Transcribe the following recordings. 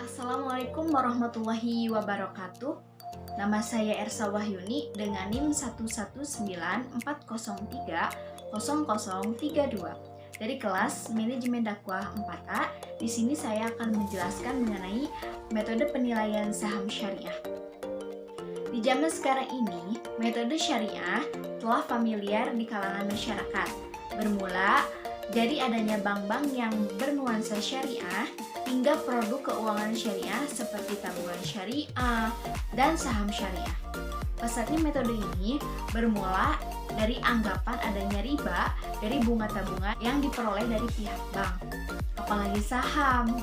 Assalamualaikum warahmatullahi wabarakatuh. Nama saya Ersa Wahyuni dengan NIM 11940300032 dari kelas Manajemen Dakwah 4A. Di sini saya akan menjelaskan mengenai metode penilaian saham syariah. Di zaman sekarang ini, metode syariah telah familiar di kalangan masyarakat. Bermula dari adanya bank-bank yang bernuansa syariah hingga produk keuangan syariah seperti tabungan syariah dan saham syariah. Pesatnya metode ini bermula dari anggapan adanya riba dari bunga tabungan yang diperoleh dari pihak bank. Apalagi saham.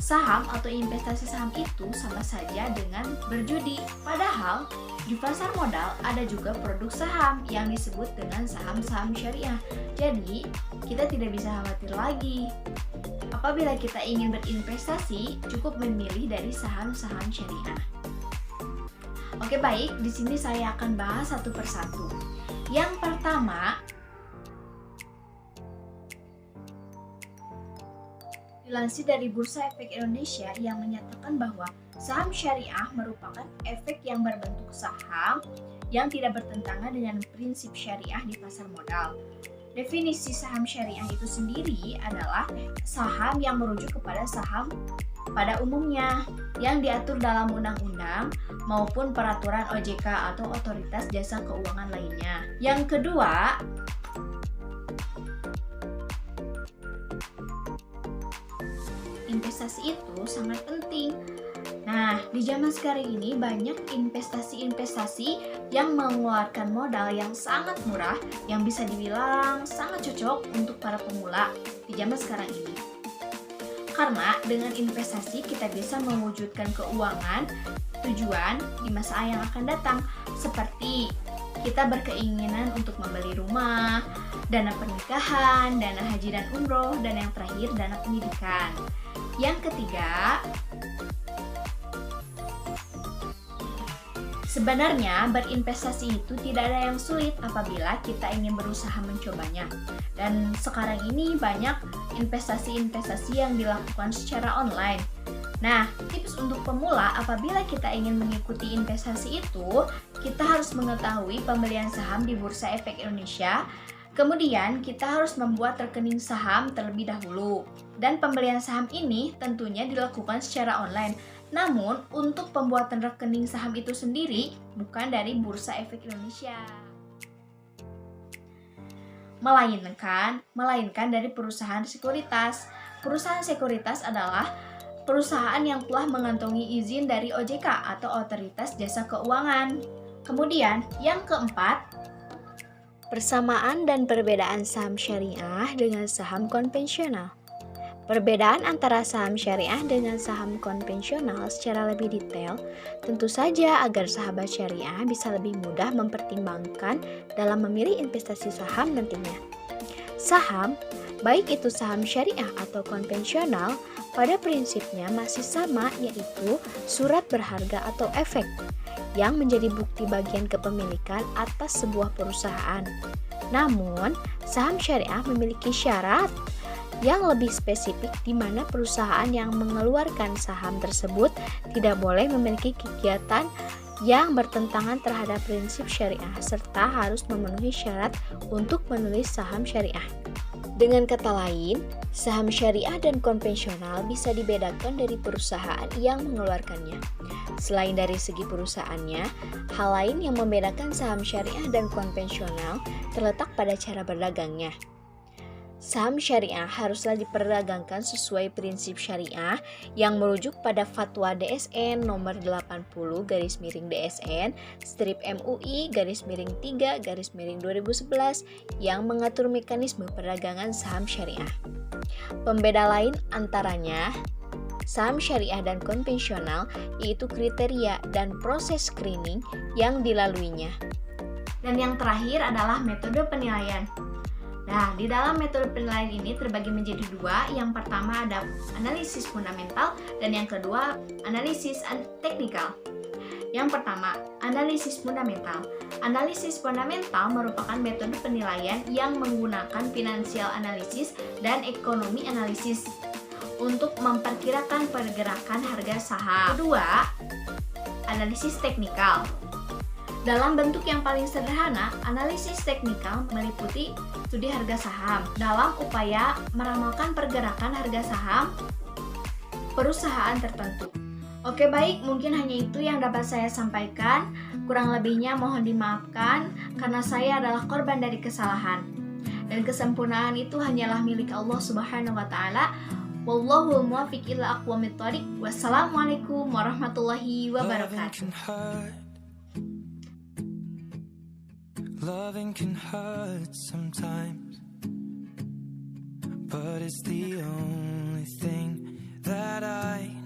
Saham atau investasi saham itu sama saja dengan berjudi. Padahal di pasar modal ada juga produk saham yang disebut dengan saham-saham syariah. Jadi, kita tidak bisa khawatir lagi. Apabila kita ingin berinvestasi, cukup memilih dari saham-saham syariah. Oke, baik, di sini saya akan bahas satu persatu. Yang pertama, dilansir dari Bursa Efek Indonesia yang menyatakan bahwa saham syariah merupakan efek yang berbentuk saham yang tidak bertentangan dengan prinsip syariah di pasar modal. Definisi saham syariah itu sendiri adalah saham yang merujuk kepada saham pada umumnya yang diatur dalam undang-undang maupun peraturan OJK atau otoritas jasa keuangan lainnya. Yang kedua, investasi itu sangat penting. Nah, di zaman sekarang ini banyak investasi-investasi yang mengeluarkan modal yang sangat murah yang bisa dibilang sangat cocok untuk para pemula di zaman sekarang ini. Karena dengan investasi kita bisa mewujudkan keuangan tujuan di masa yang akan datang, seperti kita berkeinginan untuk membeli rumah, dana pernikahan, dana haji dan umroh, dan yang terakhir dana pendidikan. Yang ketiga, sebenarnya berinvestasi itu tidak ada yang sulit apabila kita ingin berusaha mencobanya. Dan sekarang ini banyak investasi-investasi yang dilakukan secara online. Nah, tips untuk pemula apabila kita ingin mengikuti investasi itu, kita harus mengetahui pembelian saham di Bursa Efek Indonesia. Kemudian kita harus membuat rekening saham terlebih dahulu. Dan pembelian saham ini tentunya dilakukan secara online. Namun, untuk pembuatan rekening saham itu sendiri bukan dari Bursa Efek Indonesia, melainkan dari perusahaan sekuritas. Perusahaan sekuritas adalah perusahaan yang telah mengantongi izin dari OJK atau Otoritas Jasa Keuangan. Kemudian, yang keempat, persamaan dan perbedaan saham syariah dengan saham konvensional. Perbedaan antara saham syariah dengan saham konvensional secara lebih detail, tentu saja agar sahabat syariah bisa lebih mudah mempertimbangkan dalam memilih investasi saham nantinya. Saham, baik itu saham syariah atau konvensional, pada prinsipnya masih sama, yaitu surat berharga atau efek yang menjadi bukti bagian kepemilikan atas sebuah perusahaan. Namun, saham syariah memiliki syarat yang lebih spesifik di mana perusahaan yang mengeluarkan saham tersebut tidak boleh memiliki kegiatan yang bertentangan terhadap prinsip syariah serta harus memenuhi syarat untuk menulis saham syariah. Dengan kata lain, saham syariah dan konvensional bisa dibedakan dari perusahaan yang mengeluarkannya. Selain dari segi perusahaannya, hal lain yang membedakan saham syariah dan konvensional terletak pada cara berdagangnya. Saham syariah haruslah diperdagangkan sesuai prinsip syariah yang merujuk pada Fatwa DSN nomor 80/DSN MUI/3/2011 yang mengatur mekanisme perdagangan saham syariah. Pembeda lain antaranya saham syariah dan konvensional yaitu kriteria dan proses screening yang dilaluinya. Dan yang terakhir adalah metode penilaian. Nah, di dalam metode penilaian ini terbagi menjadi dua. Yang pertama ada analisis fundamental dan yang kedua analisis teknikal. Yang pertama, analisis fundamental. Analisis fundamental merupakan metode penilaian yang menggunakan finansial analisis dan ekonomi analisis untuk memperkirakan pergerakan harga saham. Kedua, analisis teknikal. Dalam bentuk yang paling sederhana, analisis teknikal meliputi studi harga saham dalam upaya meramalkan pergerakan harga saham perusahaan tertentu. Oke baik, mungkin hanya itu yang dapat saya sampaikan. Kurang lebihnya mohon dimaafkan karena saya adalah korban dari kesalahan. Dan kesempurnaan itu hanyalah milik Allah Subhanahu wa taala. Wallahul muwaffiq ila aqwamit thoriq. Wassalamualaikum warahmatullahi wabarakatuh. Loving can hurt sometimes, but it's the only thing that I